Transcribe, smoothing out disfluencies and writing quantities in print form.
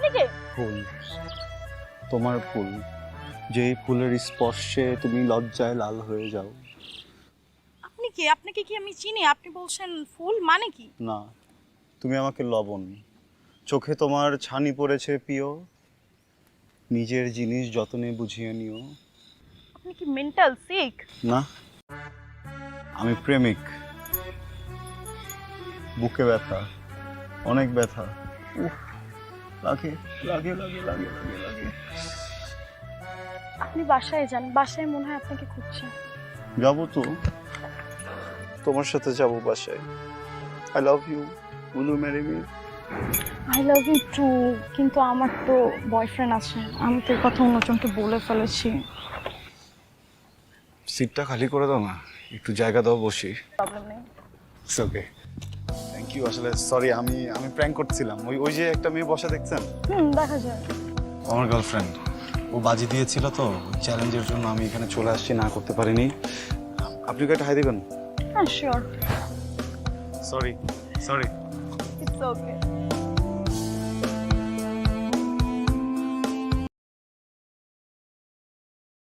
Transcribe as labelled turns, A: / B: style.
A: আপনি কে?
B: ফুল, তোমার ফুল, যেই ফুলের স্পর্শে তুমি লজ্জায় লাল হয়ে যাও।
A: আপনি কে? আপনাকে কি আমি চিনি? আপনি বলছেন ফুল মানে কি?
B: না, তুমি আমাকে লবণ। চোখে তোমার ছানি পড়েছে প্রিয়, নিজের জিনিস যতনে বুঝিয়ে নিও।
A: আপনি কি মেন্টাল সিক?
B: না, আমি প্রেমিক। বুকে ব্যথা, অনেক ব্যথা। উফ, লাগে লাগে লাগে লাগে লাগে লাগে।
A: আপনি বাসায় যান, বাসায় মনে হয় আপনাকে খুঁজছে।
B: যাবো তো, তোমার সাথে যাবো বাসায়। I love you, will you marry me?
A: I love you too, কিন্তু আমার তো বয়ফ্রেন্ড আছে, আমি তো এই কথা অন্যজনকে বলে ফেলেছি।
B: সিটটা খালি করে দাও না, একটু জায়গা দাও, বসি।
A: প্রবলেম নেই।
B: It's okay, thank you. আসলে সরি, আমি প্র্যাঙ্ক করছিলাম। ওই যে একটা মেয়ে বসা দেখছেন,
A: দেখা যায়।
B: আমার গার্লফ্রেন্ড। ও বাজি দিয়েছিল তো, চ্যালেঞ্জের জন্য আমি এখানে চলে আসছি, না করতে পারিনি। আপনি কি একটা হাই দিবেন?
A: হ্যাঁ, sure.
B: Sorry sorry.
A: It's okay.